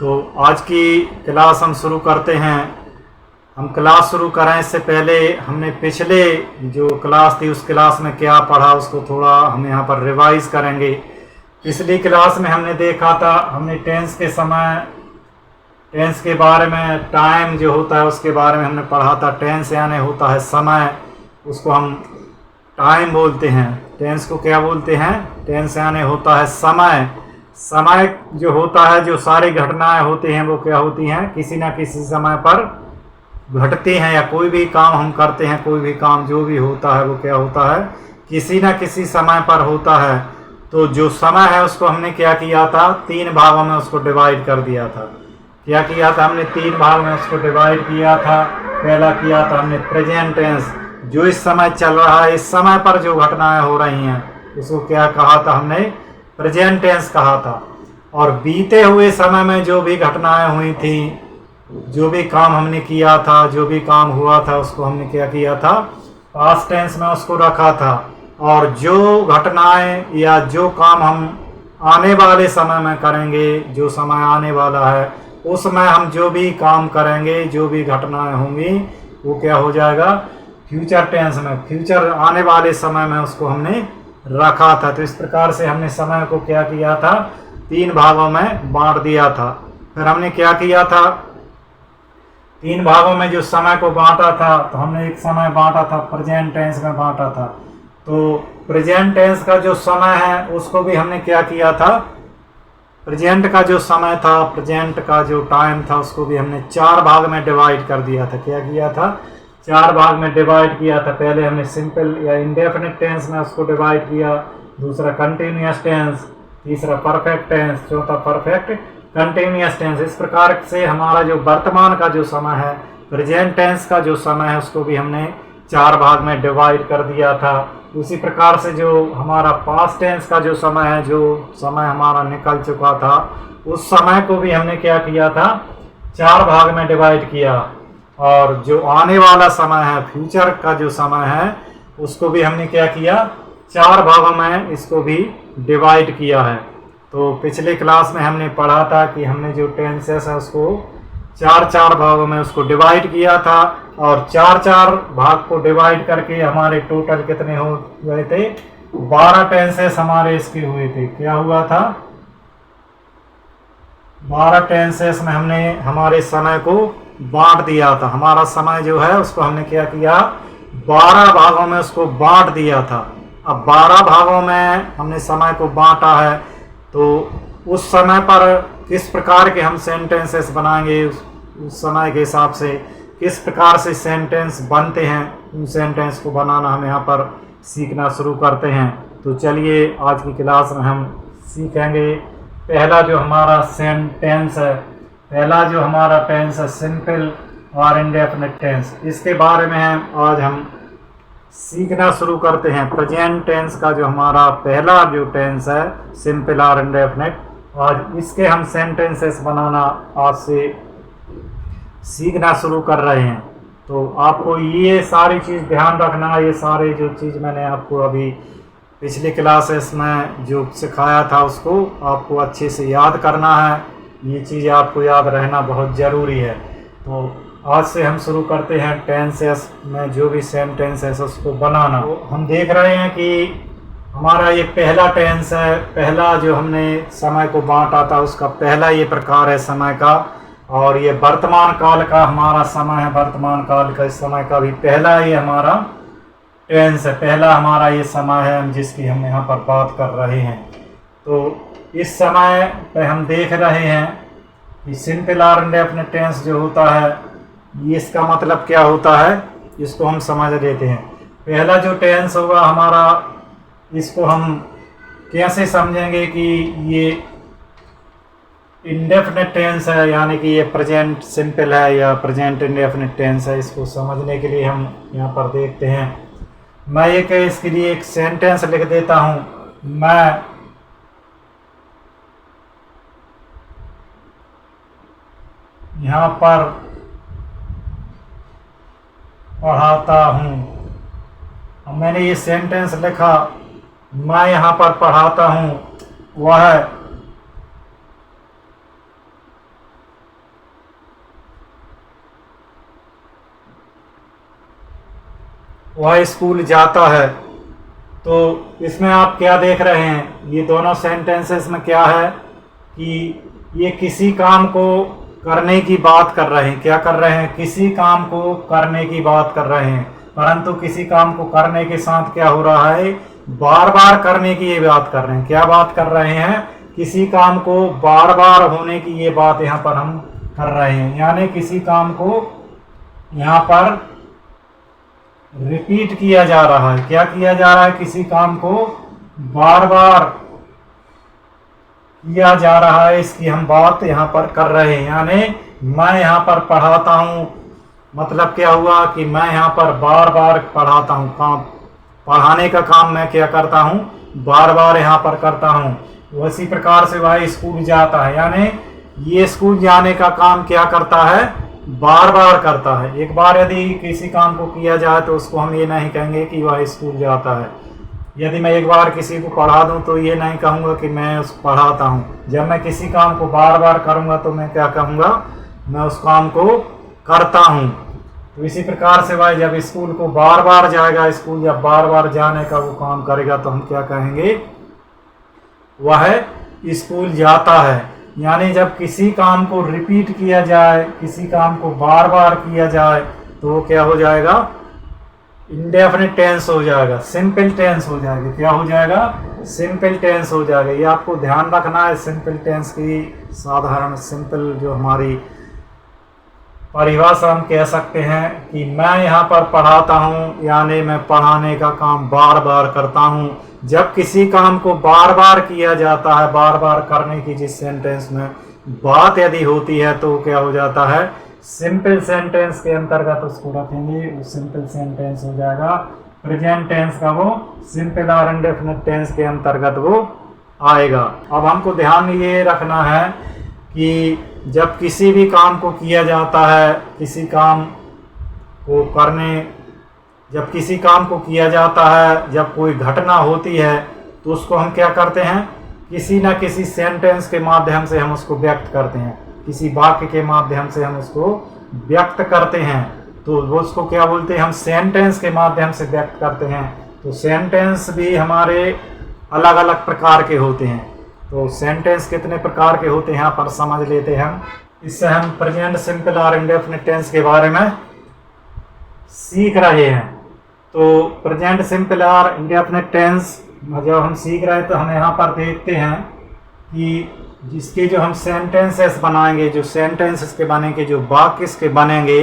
तो आज की क्लास हम शुरू करते हैं। हम क्लास शुरू करें इससे पहले हमने पिछले जो क्लास थी उस क्लास में क्या पढ़ा उसको थोड़ा हम यहाँ पर रिवाइज करेंगे। पिछली क्लास में हमने देखा था, हमने टेंस के समय, टेंस के बारे में, टाइम जो होता है उसके बारे में हमने पढ़ा था। टेंस यानी होता है समय, उसको हम टाइम बोलते हैं। टेंस को क्या बोलते हैं? टेंस यानी होता है समय। समय जो होता है, जो सारी घटनाएं होती हैं वो क्या होती हैं? किसी ना किसी समय पर घटती हैं, या कोई भी काम हम करते हैं, कोई भी काम जो भी होता है वो क्या होता है? किसी ना किसी समय पर होता है। तो जो समय है उसको हमने क्या किया था? 3 भागों में उसको डिवाइड कर दिया था। क्या किया था? हमने 3 भाग में उसको डिवाइड किया था। पहला किया था हमने प्रेजेंट टेंस, जो इस समय चल रहा है, इस समय पर जो घटनाएं हो रही हैं उसको क्या कहा था? हमने प्रेजेंट टेंस कहा था। और बीते हुए समय में जो भी घटनाएं हुई थी, जो भी काम हमने किया था, जो भी काम हुआ था, उसको हमने क्या किया था? पास्ट टेंस में उसको रखा था। और जो घटनाएं या जो काम हम आने वाले समय में करेंगे, जो समय आने वाला है उसमें हम जो भी काम करेंगे, जो भी घटनाएं होंगी वो क्या हो जाएगा? फ्यूचर टेंस में, फ्यूचर आने वाले समय में उसको हमने रखा था। तो इस प्रकार से हमने समय को क्या किया था? 3 भागों में बांट दिया था। फिर हमने क्या किया था? 3 भागों में जो समय को बांटा था, तो हमने एक समय बांटा था प्रेजेंट टेंस में बांटा था। तो प्रेजेंट टेंस का जो समय है उसको भी हमने क्या किया था? प्रेजेंट का जो समय था, प्रेजेंट का जो टाइम था, उसको भी हमने 4 भाग में डिवाइड कर दिया था। क्या किया था? 4 भाग में डिवाइड किया था। पहले हमने सिंपल या इंडेफिनिट टेंस में उसको डिवाइड किया, दूसरा कंटिन्यूअस टेंस, तीसरा परफेक्ट टेंस, चौथा परफेक्ट कंटिन्यूअस टेंस। इस प्रकार से हमारा जो वर्तमान का जो समय है, प्रेजेंट टेंस का जो समय है, उसको भी हमने 4 भाग में डिवाइड कर दिया था। उसी प्रकार से जो हमारा पास्ट टेंस का जो समय है, जो समय हमारा निकल चुका था, उस समय को भी हमने क्या किया था? 4 भाग में डिवाइड किया। और जो आने वाला समय है, फ्यूचर का जो समय है, उसको भी हमने क्या किया? 4 भागों में इसको भी डिवाइड किया है। तो पिछले क्लास में हमने पढ़ा था कि हमने जो टेंसेस है उसको 4-4 भागों में उसको डिवाइड किया था। और 4-4 भाग को डिवाइड करके हमारे टोटल कितने हो गए थे? 12 टेंसेस हमारे इसके हुए थे। क्या हुआ था? 12 टेंसेस में हमने हमारे समय को बांट दिया था। हमारा समय जो है उसको हमने क्या किया? 12 भागों में उसको बांट दिया था। अब 12 भागों में हमने समय को बांटा है, तो उस समय पर किस प्रकार के हम सेंटेंसेस बनाएंगे, उस समय के हिसाब से किस प्रकार से सेंटेंस बनते हैं, उन सेंटेंस को बनाना हम यहाँ पर सीखना शुरू करते हैं। तो चलिए आज की क्लास में हम सीखेंगे। पहला जो हमारा सेंटेंस है, पहला जो हमारा टेंस है सिंपल और इंडेफिनिट टेंस, इसके बारे में आज हम सीखना शुरू करते हैं। प्रेजेंट टेंस का जो हमारा पहला जो टेंस है सिंपल और इंडेफिनिट, आज इसके हम सेंटेंसेस बनाना आज से सीखना शुरू कर रहे हैं। तो आपको ये सारी चीज़ ध्यान रखना, ये सारे जो चीज़ मैंने आपको अभी पिछली क्लासेस में जो सिखाया था उसको आपको अच्छे से याद करना है। ये चीज़ आपको याद रहना बहुत ज़रूरी है। तो आज से हम शुरू करते हैं टेंसेस में जो भी सेंटेंसेस उसको बनाना। तो हम देख रहे हैं कि हमारा ये पहला टेंस है। पहला जो हमने समय को बांटा था उसका पहला ये प्रकार है समय का। और ये वर्तमान काल का हमारा समय है, वर्तमान काल का, इस समय का भी पहला ये हमारा टेंस है, पहला हमारा ये समय है जिसकी हम यहाँ पर बात कर रहे हैं। तो इस समय पे हम देख रहे हैं कि सिंपल और इंडेफिनिट टेंस जो होता है, ये इसका मतलब क्या होता है, इसको हम समझ लेते हैं। पहला जो टेंस होगा हमारा, इसको हम कैसे समझेंगे कि ये इंडेफिनिट टेंस है, यानी कि ये प्रेजेंट सिंपल है या प्रेजेंट इंडेफिनिट टेंस है। इसको समझने के लिए हम यहाँ पर देखते हैं। मैं इसके लिए एक सेंटेंस लिख देता हूँ। मैं यहाँ पर पढ़ाता हूँ। अब मैंने ये सेंटेंस लिखा, मैं यहाँ पर पढ़ाता हूँ, वह वह स्कूल जाता है। तो इसमें आप क्या देख रहे हैं, ये दोनों सेंटेंसेस में क्या है कि ये किसी काम को करने की बात कर रहे हैं। क्या कर रहे हैं? किसी काम को करने की बात कर रहे हैं, परंतु किसी काम को करने के साथ क्या हो रहा है, बार बार करने की ये बात कर रहे हैं। क्या बात कर रहे हैं? किसी काम को बार बार होने की ये बात यहाँ पर हम कर रहे हैं, यानी किसी काम को यहाँ पर रिपीट किया जा रहा है। क्या किया जा रहा है? किसी काम को बार बार किया जा रहा है, इसकी हम बात यहाँ पर कर रहे हैं। यानी मैं यहाँ पर पढ़ाता हूँ, मतलब क्या हुआ कि मैं यहाँ पर बार बार पढ़ाता हूँ। काम, पढ़ाने का काम मैं क्या करता हूँ, बार बार यहाँ पर करता हूँ। उसी प्रकार से वह स्कूल जाता है, यानी ये स्कूल जाने का काम क्या करता है, बार बार करता है। एक बार यदि किसी काम को किया जाए तो उसको हम ये नहीं कहेंगे कि वह स्कूल जाता है। यदि मैं एक बार किसी को पढ़ा दूं तो ये नहीं कहूँगा कि मैं उसको पढ़ाता हूँ। जब मैं किसी काम को बार बार करूँगा तो मैं क्या कहूँगा, मैं उस काम को करता हूँ। तो इसी प्रकार से वह जब स्कूल को बार बार जाएगा, स्कूल जब बार बार जाने का वो काम करेगा तो हम क्या कहेंगे, वह स्कूल जाता है। यानी जब किसी काम को रिपीट किया जाए, किसी काम को बार बार किया जाए तो वो क्या हो जाएगा, इंडेफिनिट टेंस हो जाएगा, सिंपल टेंस हो जाएगा। क्या हो जाएगा? सिंपल टेंस हो जाएगा। ये आपको ध्यान रखना है। सिंपल टेंस की साधारण सिंपल जो हमारी परिभाषा हम कह सकते हैं कि मैं यहाँ पर पढ़ाता हूँ, यानी मैं पढ़ाने का काम बार बार करता हूँ। जब किसी काम को बार बार किया जाता है, बार बार करने की जिस सेंटेंस में बात यदि होती है तो क्या हो जाता है, सिंपल सेंटेंस के अंतर्गत उसको रखेंगे, वो सिंपल सेंटेंस हो जाएगा। प्रेजेंट टेंस का वो सिंपल और इंडेफिनिट टेंस के अंतर्गत वो आएगा। अब हमको ध्यान ये रखना है कि जब किसी भी काम को किया जाता है, किसी काम को करने, जब किसी काम को किया जाता है, जब कोई घटना होती है तो उसको हम क्या करते हैं, किसी न किसी सेंटेंस के माध्यम से हम उसको व्यक्त करते हैं, किसी वाक्य के माध्यम से हम उसको व्यक्त करते हैं। तो वो उसको क्या बोलते हैं, हम सेंटेंस के माध्यम से व्यक्त करते हैं। तो सेंटेंस भी हमारे अलग अलग प्रकार के होते हैं। तो सेंटेंस कितने प्रकार के होते हैं यहाँ पर समझ लेते हैं हम। इससे हम प्रेजेंट सिंपल और इंडेफिनिट टेंस के बारे में सीख रहे हैं। तो प्रेजेंट सिंपल और इंडेफिनिट टेंस जब हम सीख रहे हैं तो हम यहाँ पर देखते हैं कि जिसके जो हम सेंटेंसेस बनाएंगे, जो सेंटेंसेस के बनेंगे, जो वाक्य के बनेंगे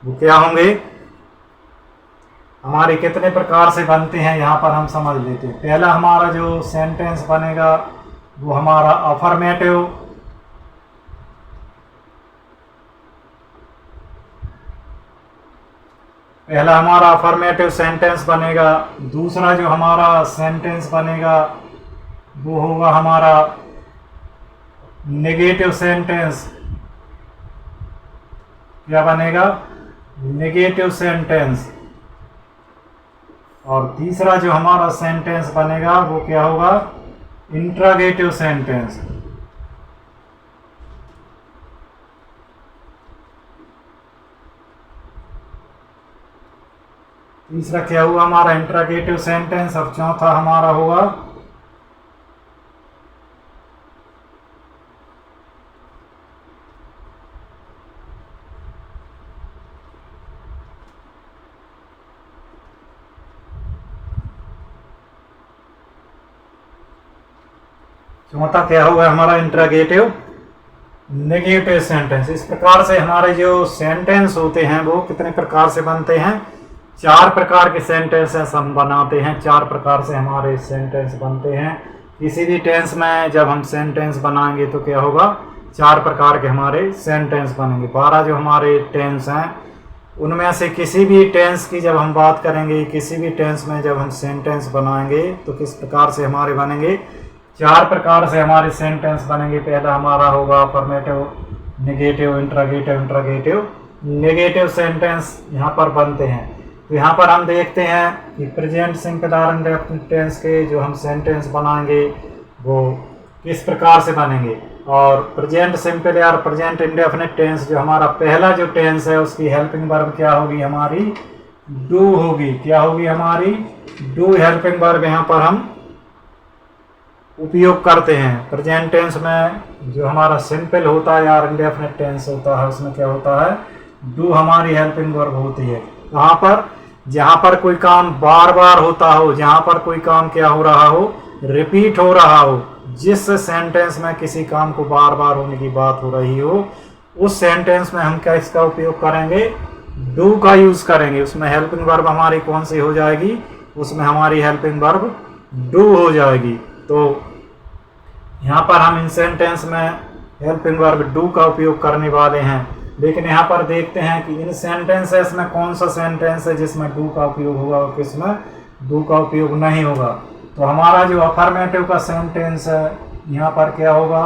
वो क्या होंगे, हमारे कितने प्रकार से बनते हैं यहाँ पर हम समझ लेते हैं। पहला हमारा जो सेंटेंस बनेगा वो हमारा अफर्मेटिव, पहला हमारा अफर्मेटिव सेंटेंस बनेगा। दूसरा जो हमारा सेंटेंस बनेगा वो होगा हमारा नेगेटिव सेंटेंस। क्या बनेगा, नेगेटिव सेंटेंस। और तीसरा जो हमारा सेंटेंस बनेगा वो क्या होगा, इंट्रोगेटिव सेंटेंस। तीसरा क्या हुआ हमारा, इंट्रोगेटिव सेंटेंस। और चौथा हमारा होगा क्या होगा हमारा, इंट्रोगेटिव नेगेटिव सेंटेंस। इस प्रकार से हमारे जो सेंटेंस होते हैं वो कितने प्रकार से बनते हैं, 4 प्रकार के सेंटेंसेस हम बनाते हैं। 4 प्रकार से हमारे सेंटेंस बनते हैं। किसी भी टेंस में जब हम सेंटेंस बनाएंगे तो क्या होगा, 4 प्रकार के हमारे सेंटेंस बनेंगे। 12 जो हमारे टेंस हैं उनमें से किसी भी टेंस की जब हम बात करेंगे, किसी भी टेंस में जब हम सेंटेंस बनाएंगे तो किस प्रकार से हमारे बनेंगे, 4 प्रकार से हमारे सेंटेंस बनेंगे। पहला हमारा होगा affirmative, negative, interrogative, interrogative negative sentence यहाँ पर बनते हैं। तो यहाँ पर हम देखते हैं कि प्रेजेंट सिंपल और इंडेफिनिट टेंस के जो हम सेंटेंस बनाएंगे वो किस प्रकार से बनेंगे। और प्रेजेंट सिंपल और प्रेजेंट इंडेफिनिट टेंस जो हमारा पहला जो टेंस है उसकी हेल्पिंग वर्ब क्या होगी हमारी, डू होगी, क्या होगी हमारी, डू हेल्पिंग वर्ब यहाँ पर हम उपयोग करते हैं। प्रेजेंट टेंस में जो हमारा सिंपल होता है या इंडेफिनिट टेंस होता है उसमें क्या होता है, डू हमारी हेल्पिंग वर्ब होती है। कहाँ पर, जहाँ पर कोई काम बार बार होता हो, जहाँ पर कोई काम क्या हो रहा हो, रिपीट हो रहा हो, जिस सेंटेंस में किसी काम को बार बार होने की बात हो रही हो, उस सेंटेंस में हम क्या इसका उपयोग करेंगे, डू का यूज करेंगे। उसमें हेल्पिंग वर्ब हमारी कौन सी हो जाएगी, उसमें हमारी हेल्पिंग वर्ब डू हो जाएगी। तो यहाँ पर हम इन सेंटेंस में हेल्पिंग वर्ब डू का उपयोग करने वाले हैं। लेकिन यहाँ पर देखते हैं कि इन सेंटेंसेस में कौन सा सेंटेंस है जिसमें डू का उपयोग होगा और किसमें डू का उपयोग नहीं होगा। तो हमारा जो अफर्मेटिव का सेंटेंस है यहाँ पर क्या होगा,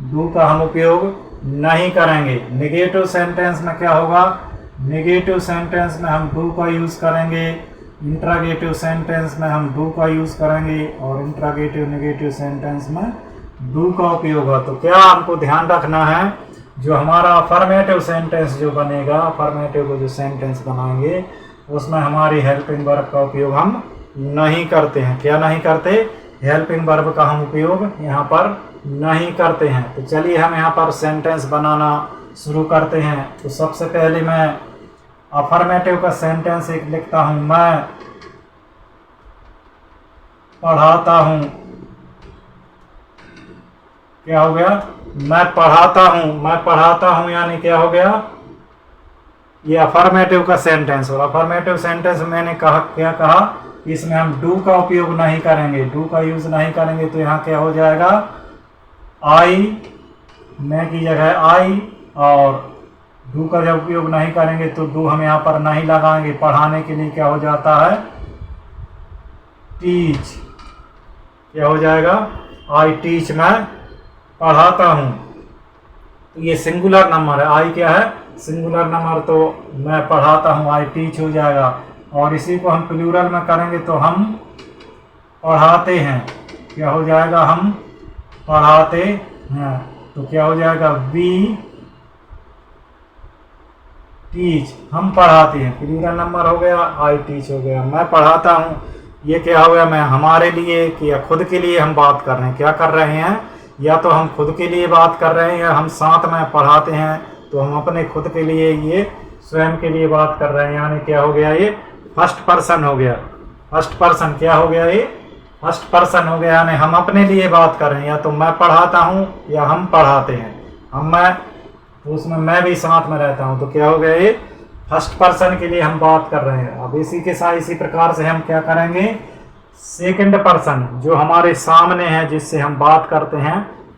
डू का हम उपयोग नहीं करेंगे। नेगेटिव सेंटेंस में क्या होगा, नेगेटिव सेंटेंस में हम डू का यूज करेंगे। इंट्रागेटिव सेंटेंस में हम डू का यूज करेंगे और इंट्रागेटिव नेगेटिव सेंटेंस में डू का उपयोग होगा। तो क्या हमको ध्यान रखना है, जो हमारा अफर्मेटिव सेंटेंस जो बनेगा, अफर्मेटिव को जो सेंटेंस बनाएंगे उसमें हमारी हेल्पिंग वर्ब का उपयोग हम नहीं करते हैं। क्या नहीं करते, हेल्पिंग वर्ब का हम उपयोग यहाँ पर नहीं करते हैं। तो चलिए हम यहाँ पर सेंटेंस बनाना शुरू करते हैं। तो सबसे पहले मैं अफर्मेटिव का सेंटेंस एक लिखता हूँ, मैं पढ़ाता हूँ। क्या हो गया, मैं पढ़ाता हूँ, मैं पढ़ाता हूँ यानी क्या हो गया, ये अफर्मेटिव का सेंटेंस। और अफर्मेटिव सेंटेंस मैंने कहा, क्या कहा, इसमें हम डू का उपयोग नहीं करेंगे, डू का यूज नहीं करेंगे। तो यहाँ क्या हो जाएगा, आई, मैं की जगह आई, और डू का जब उपयोग नहीं करेंगे तो डू हम यहाँ पर नहीं लगाएंगे। पढ़ाने के लिए क्या हो जाता है, टीच, क्या हो जाएगा, आई टीच, मैं पढ़ाता हूँ। तो ये सिंगुलर नंबर है, आई क्या है, सिंगुलर नंबर, तो मैं पढ़ाता हूँ, आई टीच हो जाएगा। और इसी को हम प्लूरल में करेंगे तो हम पढ़ाते हैं, क्या हो जाएगा, हम पढ़ाते हैं। तो क्या हो जाएगा, वी टीच, हम पढ़ाते हैं, प्लूरल नंबर हो गया, आई टीच हो गया। मैं पढ़ाता हूँ, ये क्या हो गया, मैं हमारे लिए या खुद के लिए हम बात कर रहे हैं। क्या कर रहे हैं, या तो हम खुद के लिए बात कर रहे हैं या हम साथ में पढ़ाते हैं तो हम अपने खुद के लिए, ये स्वयं के लिए बात कर रहे हैं। यानी क्या हो गया, ये फर्स्ट पर्सन हो गया। फर्स्ट पर्सन क्या हो गया, ये फर्स्ट पर्सन हो गया, यानी हम अपने लिए बात कर रहे हैं, या तो मैं पढ़ाता हूँ या हम पढ़ाते हैं। हम, मैं, तो उसमें मैं भी साथ में रहता हूँ। तो क्या हो गया, ये फर्स्ट पर्सन के लिए हम बात कर रहे हैं। अब इसी के साथ इसी प्रकार से हम क्या करेंगे, सेकंड पर्सन जो हमारे सामने है जिससे हम बात करते हैं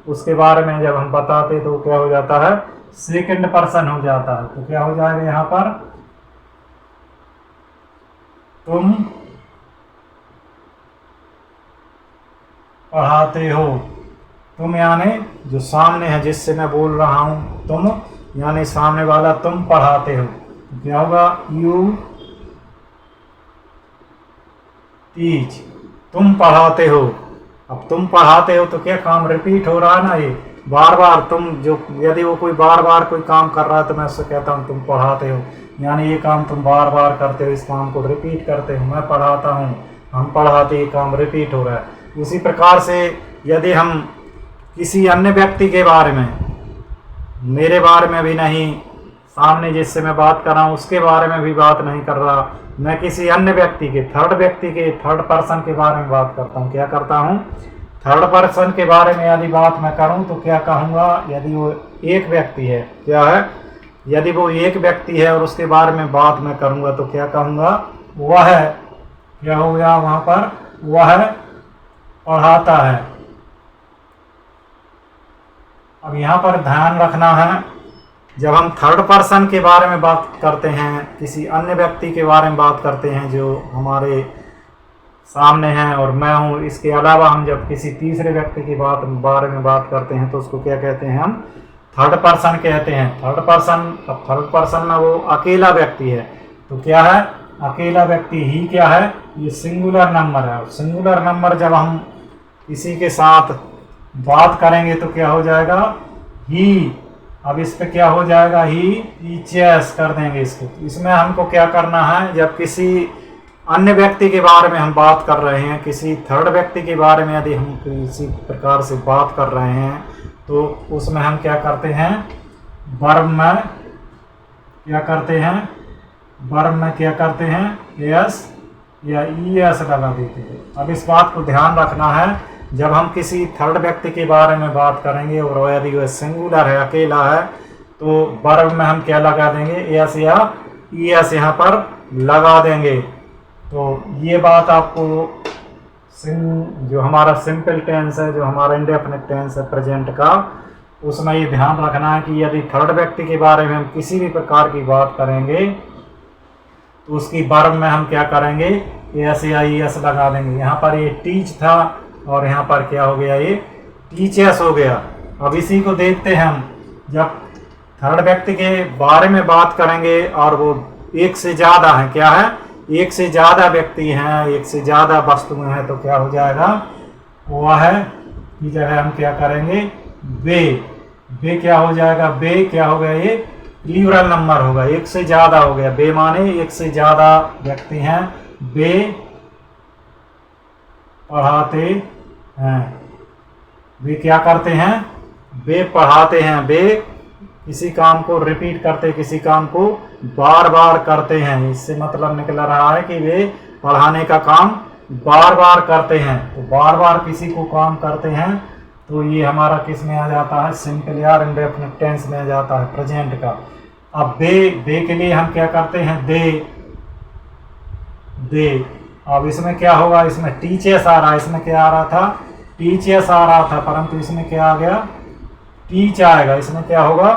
उसके बारे में जब हम बताते तो क्या हो जाता है, सेकंड पर्सन हो जाता है। तो क्या हो जाएगा यहाँ पर, तुम पढ़ाते हो। तुम यानी जो सामने है जिससे मैं बोल रहा हूँ, तुम यानी सामने वाला, तुम पढ़ाते हो। तो क्या होगा, यू टीच, तुम पढ़ाते हो। अब तुम पढ़ाते हो तो क्या काम रिपीट हो रहा है ना, ये बार बार तुम, जो यदि वो कोई बार बार कोई काम कर रहा है तो मैं उससे कहता हूँ तुम पढ़ाते हो, यानी ये काम तुम बार बार करते हो, इस काम को रिपीट करते हो। मैं पढ़ाता हूँ, हम पढ़ाते, ये काम रिपीट हो रहा है। उसी प्रकार से यदि हम किसी अन्य व्यक्ति के बारे में, मेरे बारे में भी नहीं, सामने जिससे मैं बात कर रहा हूँ उसके बारे में भी बात नहीं कर रहा, मैं किसी अन्य व्यक्ति के, थर्ड व्यक्ति के, थर्ड पर्सन के बारे में बात करता हूँ। क्या करता हूँ, थर्ड पर्सन के बारे में यदि बात मैं करूँ तो क्या कहूँगा, यदि वो एक व्यक्ति है, क्या है, यदि वो एक व्यक्ति है और उसके बारे में बात मैं करूँगा तो क्या कहूँगा, वह क्या हो गया वहाँ पर, वह पढ़ाता है। अब यहाँ पर ध्यान रखना है, जब हम थर्ड पर्सन के बारे में बात करते हैं, किसी अन्य व्यक्ति के बारे में बात करते हैं जो हमारे सामने हैं और मैं हूँ, इसके अलावा हम जब किसी तीसरे व्यक्ति की बारे में बात करते हैं तो उसको क्या कहते हैं, हम थर्ड पर्सन कहते हैं। थर्ड पर्सन, अब थर्ड पर्सन में वो अकेला व्यक्ति है। तो क्या है, अकेला व्यक्ति ही क्या है, ये सिंगुलर नंबर है। सिंगुलर नंबर जब हम किसी के साथ बात करेंगे तो क्या हो जाएगा, ही अब इस पे क्या हो जाएगा, ही टीचर्स कर देंगे इसको। इसमें हमको क्या करना है, जब किसी अन्य व्यक्ति के बारे में हम बात कर रहे हैं, किसी थर्ड व्यक्ति के बारे में यदि हम किसी प्रकार से बात कर रहे हैं, तो उसमें हम क्या करते हैं, वर्ब में क्या करते हैं, वर्ब में क्या करते हैं, एस या ईएस लगा देते हैं। अब इस बात को ध्यान रखना है, जब हम किसी थर्ड व्यक्ति के बारे में बात करेंगे और यदि वह सिंगुलर है, अकेला है, तो वर्ब में हम क्या लगा देंगे, एस या ईएस यहाँ पर लगा देंगे। तो ये बात आपको जो हमारा सिंपल टेंस है, जो हमारा इंडेफिनिट टेंस है प्रेजेंट का, उसमें ये ध्यान रखना है कि यदि थर्ड व्यक्ति के बारे में हम किसी भी प्रकार की बात करेंगे, तो उसकी वर्ब में हम क्या करेंगे, एस या ईएस लगा देंगे। यहाँ पर ये टीच था और यहाँ पर क्या हो गया, ये टीचर्स हो गया। अब इसी को देखते हैं हम, जब थर्ड व्यक्ति के बारे में बात करेंगे और वो एक से ज़्यादा है, क्या है, एक से ज़्यादा व्यक्ति हैं, एक से ज़्यादा वस्तुएं हैं, तो क्या हो जाएगा, वह है की जगह हम क्या करेंगे, वे। वे क्या हो जाएगा, वे क्या हो गया, ये प्लूरल नंबर होगा, एक से ज़्यादा हो गया। वे माने एक से ज़्यादा व्यक्ति हैं, वे पढ़ाते हैं। वे क्या करते हैं, वे पढ़ाते हैं। वे किसी काम को रिपीट करते, किसी काम को बार बार करते हैं। इससे मतलब निकल रहा है कि वे पढ़ाने का काम बार बार करते हैं। तो बार बार किसी को काम करते हैं, तो ये हमारा किस में आ जाता है, सिंपल या इंडेफिनिट टेंस में आ जाता है, प्रेजेंट का। अब वे के लिए हम क्या करते हैं, दे। अब इसमें क्या होगा, इसमें टीचर्स आ रहा है, इसमें क्या आ रहा था, टीचर्स आ रहा था, परंतु इसमें क्या आ गया, टीच आएगा। इसमें क्या होगा,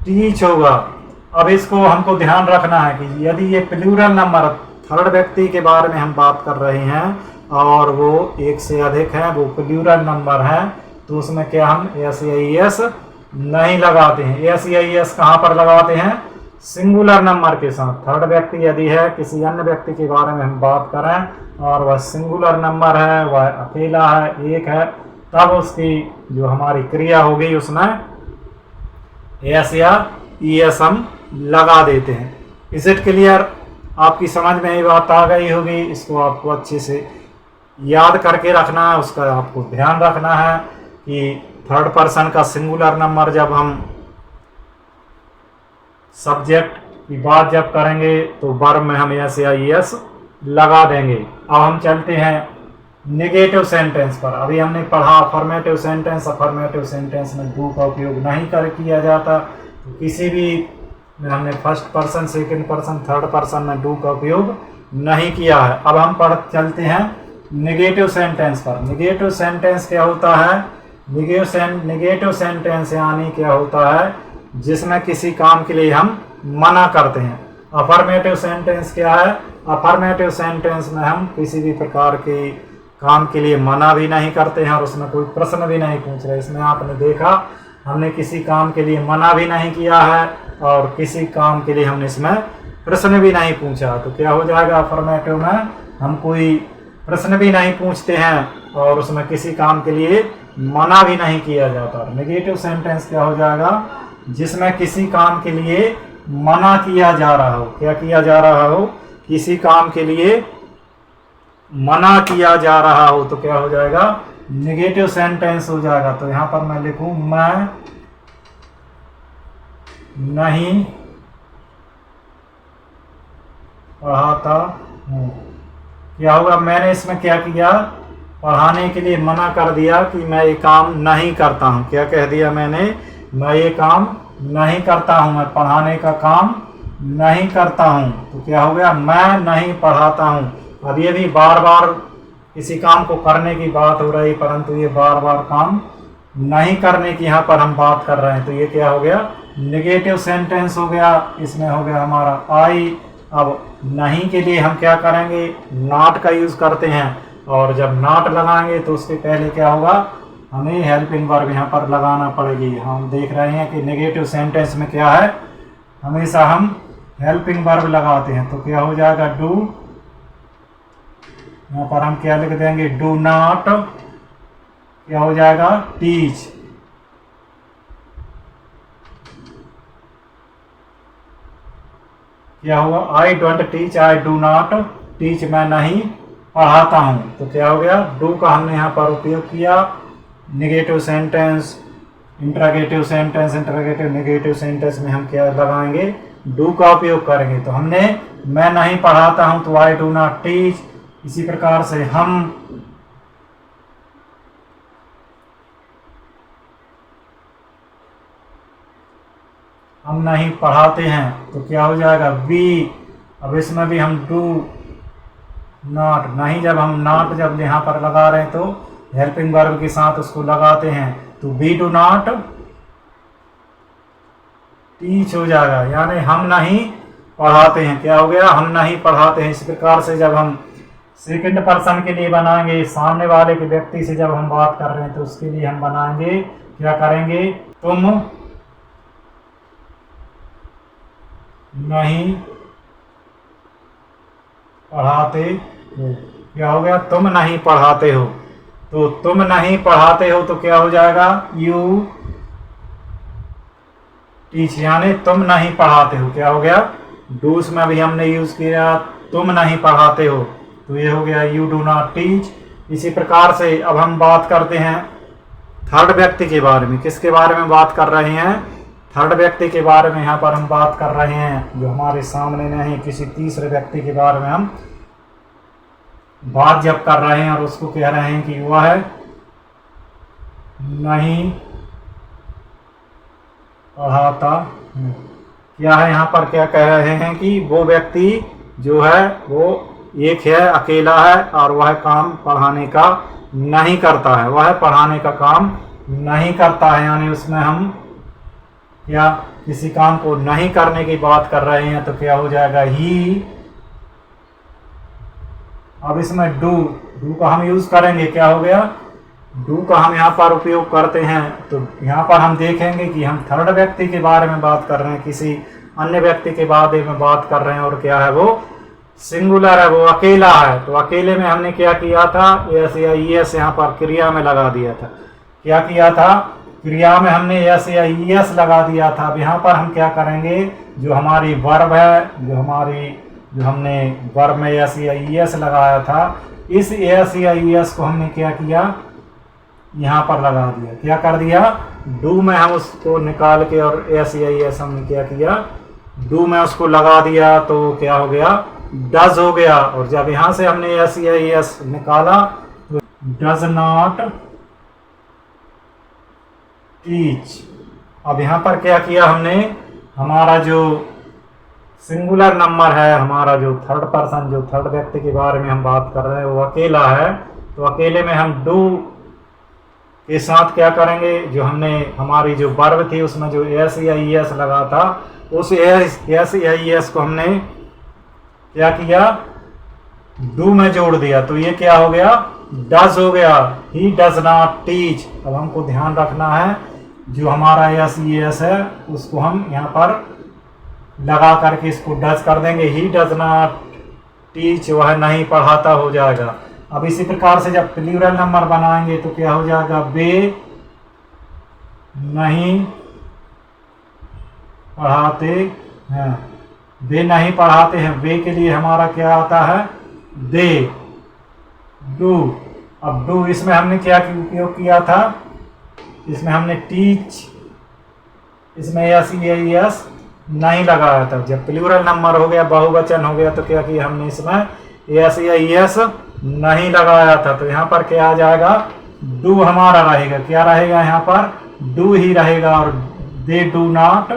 टीच होगा। अब इसको हमको ध्यान रखना है कि यदि ये प्लूरल नंबर, थर्ड व्यक्ति के बारे में हम बात कर रहे हैं और वो एक से अधिक है, वो प्लूरल नंबर है, तो उसमें क्या हम एस या ईएस नहीं लगाते हैं। एस या ईएस कहाँ पर लगाते हैं, सिंगुलर नंबर के साथ। थर्ड व्यक्ति यदि है, किसी अन्य व्यक्ति के बारे में हम बात करें और वह सिंगुलर नंबर है, वह अकेला है, एक है, तब उसकी जो हमारी क्रिया होगी उसमें एस या ईएस हम लगा देते हैं। Is it clear? आपकी समझ में ये बात आ गई होगी। इसको आपको अच्छे से याद करके रखना है, उसका आपको ध्यान रखना है कि थर्ड पर्सन का सिंगुलर नंबर जब हम सब्जेक्ट की बात जब करेंगे तो वर्ब में हम एस या ईएस लगा देंगे। अब हम चलते हैं नेगेटिव सेंटेंस पर। अभी हमने पढ़ा अफर्मेटिव सेंटेंस। अफर्मेटिव सेंटेंस में डू का उपयोग नहीं किया जाता। तो किसी भी में हमने first person, second person, third person में डू का उपयोग नहीं किया है। अब हम चलते हैं नेगेटिव सेंटेंस पर। नेगेटिव सेंटेंस क्या होता है, नेगेटिव सेंटेंस यानी क्या होता है, जिसमें किसी काम के लिए हम मना करते हैं। अफर्मेटिव सेंटेंस क्या है, अफर्मेटिव सेंटेंस में हम किसी भी प्रकार के काम के लिए मना भी नहीं करते हैं और उसमें कोई प्रश्न भी नहीं पूछ रहे। इसमें आपने देखा, हमने किसी काम के लिए मना भी नहीं किया है और किसी काम के लिए हमने इसमें प्रश्न भी नहीं पूछा। तो क्या हो जाएगा, अफर्मेटिव में हम कोई प्रश्न भी नहीं पूछते हैं और उसमें किसी काम के लिए मना भी नहीं किया जाता। नेगेटिव सेंटेंस क्या हो जाएगा, जिसमें किसी काम के लिए मना किया जा रहा हो। क्या किया जा रहा हो, किसी काम के लिए मना किया जा रहा हो, तो क्या हो जाएगा, नेगेटिव सेंटेंस हो जाएगा। तो यहां पर मैं लिखूं, मैं नहीं पढ़ाता हूं। क्या होगा, मैंने इसमें क्या किया, पढ़ाने के लिए मना कर दिया कि मैं ये काम नहीं करता हूं। क्या कह दिया मैंने, मैं ये काम नहीं करता हूं, मैं पढ़ाने का काम नहीं करता हूं। तो क्या हो गया, मैं नहीं पढ़ाता हूं। अब ये भी बार बार किसी काम को करने की बात हो रही, परंतु ये बार बार काम नहीं करने की यहाँ पर हम बात कर रहे हैं। तो ये क्या हो गया, नेगेटिव सेंटेंस हो गया। इसमें हो गया हमारा आई। अब नहीं के लिए हम क्या करेंगे, नॉट का यूज़ करते हैं और जब नॉट लगाएंगे तो उसके पहले क्या होगा, हमें हेल्पिंग वर्ब यहाँ पर लगाना पड़ेगी। हम देख रहे हैं कि नेगेटिव सेंटेंस में क्या है, हमेशा हम हेल्पिंग वर्ब लगाते हैं। तो क्या हो जाएगा, डू, यहाँ पर हम क्या लिख देंगे, डू नॉट, क्या हो जाएगा, टीच। क्या हुआ, I don't teach, I do not teach, मैं नहीं पढ़ाता हूँ। तो क्या हो गया, डू का हमने यहाँ पर उपयोग किया। Negative sentence, interrogative sentence, interrogative negative sentence में हम क्या लगाएंगे, डू का उपयोग करेंगे। तो हमने मैं नहीं पढ़ाता हूँ तो आई डू नॉट टीच। इसी प्रकार से हम नहीं पढ़ाते हैं तो क्या हो जाएगा, वी। अब इसमें भी हम डू नॉट नहीं, जब हम नॉट जब यहाँ पर लगा रहे हैं तो हेल्पिंग वर्ब के साथ उसको लगाते हैं, तो वी डू नॉट टीच हो जाएगा, यानी हम नहीं पढ़ाते हैं। क्या हो गया, हम नहीं पढ़ाते हैं। इस प्रकार से जब हम सेकंड पर्सन के लिए बनाएंगे, सामने वाले के व्यक्ति से जब हम बात कर रहे हैं तो उसके लिए हम बनाएंगे, क्या करेंगे, तुम नहीं पढ़ाते हो। क्या हो गया, तुम नहीं पढ़ाते हो। तो तुम नहीं पढ़ाते हो तो क्या हो जाएगा, यू टीच, यानी तुम नहीं पढ़ाते हो। क्या हो गया, डूस में भी हमने यूज किया, तुम नहीं पढ़ाते हो, तो ये हो गया यू डू नॉट टीच। इसी प्रकार से अब हम बात करते हैं थर्ड व्यक्ति के बारे में। किसके बारे में बात कर रहे हैं, थर्ड व्यक्ति के बारे में यहाँ पर हम बात कर रहे हैं, जो हमारे सामने नहीं, किसी तीसरे व्यक्ति के बारे में हम बात जब कर रहे हैं और उसको कह रहे हैं कि वह नहीं पढ़ाता हूँ। क्या है यहाँ पर, क्या कह रहे हैं कि वो व्यक्ति जो है वो एक है, अकेला है और वह काम पढ़ाने का नहीं करता है, वह पढ़ाने का काम नहीं करता है, यानी उसमें हम क्या किसी काम को नहीं करने की बात कर रहे हैं तो क्या हो जाएगा, ही। अब इसमें डू का हम यूज करेंगे, क्या हो गया, डू का हम यहाँ पर उपयोग करते हैं। तो यहाँ पर हम देखेंगे कि हम थर्ड व्यक्ति के बारे में बात कर रहे हैं, किसी अन्य व्यक्ति के बारे में बात कर रहे हैं, और क्या है वो सिंगुलर है, वो अकेला है। तो अकेले में हमने क्या किया था, एस या ई एस यहाँ पर क्रिया में लगा दिया था। क्या किया था, क्रिया में हमने एस या ई एस लगा दिया था। अब यहाँ पर हम क्या करेंगे, जो हमारी वर्ब है, जो हमने वर्ब में एस या ई एस लगाया था, इस एस या ई एस को हमने क्या किया, यहाँ पर लगा दिया। क्या कर दिया, डू में हम उसको निकाल के और एस या ई एस हमने क्या किया, डू में उसको लगा दिया, तो क्या हो गया, डज हो गया। और जब यहाँ से हमने एस या ई एस निकाला तो डज नॉट टीच। अब यहाँ पर क्या किया हमने, हमारा जो सिंगुलर नंबर है, हमारा जो थर्ड पर्सन, जो थर्ड व्यक्ति के बारे में हम बात कर रहे हैं, वो अकेला है। तो अकेले में हम डू के साथ क्या करेंगे, जो हमने हमारी जो वर्ब थी उसमें जो एस या ई एस लगा था, उस एस या ई एस को हमने क्या किया, डू में जोड़ दिया। तो ये क्या हो गया, डज हो गया, ही डज नॉट टीच। अब हमको ध्यान रखना है, जो हमारा एस ई एस है उसको हम यहाँ पर लगा करके इसको डज कर देंगे, ही डज नॉट टीच, वह नहीं पढ़ाता हो जाएगा। अब इसी प्रकार से जब प्लूरल नंबर बनाएंगे तो क्या हो जाएगा, वे नहीं पढ़ाते हैं, वे नहीं पढ़ाते हैं। वे के लिए हमारा क्या आता है, दे, डू। अब डू इसमें हमने क्या उपयोग किया था, इसमें हमने टीच, इसमें एस ई एस नहीं लगाया था। जब प्लूरल नंबर हो गया, बहुवचन हो गया, तो क्या किया हमने, इसमें एस या ई एस नहीं लगाया था। तो यहाँ पर क्या आ जाएगा, डू हमारा रहेगा। क्या रहेगा यहाँ पर, डू ही रहेगा, और दे डू नॉट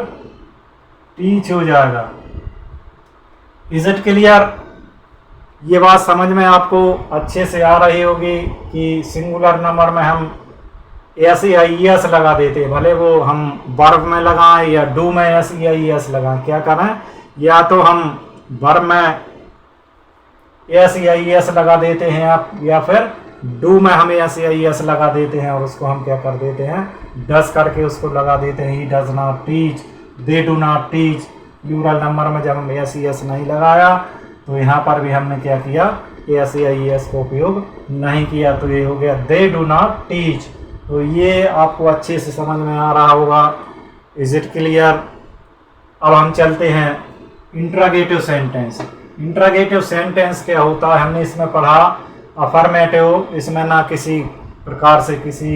टीच हो जाएगा। Is it clear? ये बात समझ में आपको अच्छे से आ रही होगी कि सिंगुलर नंबर में हम एस या ई एस लगा देते, भले वो हम वर्ब में लगाएं या डू में एस या ई एस लगाएं। क्या करें, या तो हम वर्ब में एस या ई एस लगा देते हैं या फिर डू में हम एस या ई एस लगा देते हैं, और उसको हम क्या कर देते हैं, डज करके उसको लगा देते हैं, he does not teach, they do not teach. Plural number में जब हम एस ई एस नहीं लगाया तो यहाँ पर भी हमने क्या किया, एस या ई एस का उपयोग नहीं किया। तो ये हो गया दे डू नॉट टीच। तो ये आपको अच्छे से समझ में आ रहा होगा। Is it clear? अब हम चलते हैं इंट्रागेटिव सेंटेंस। इंट्रागेटिव सेंटेंस क्या होता है, हमने इसमें पढ़ा अफर्मेटिव, इसमें ना किसी प्रकार से किसी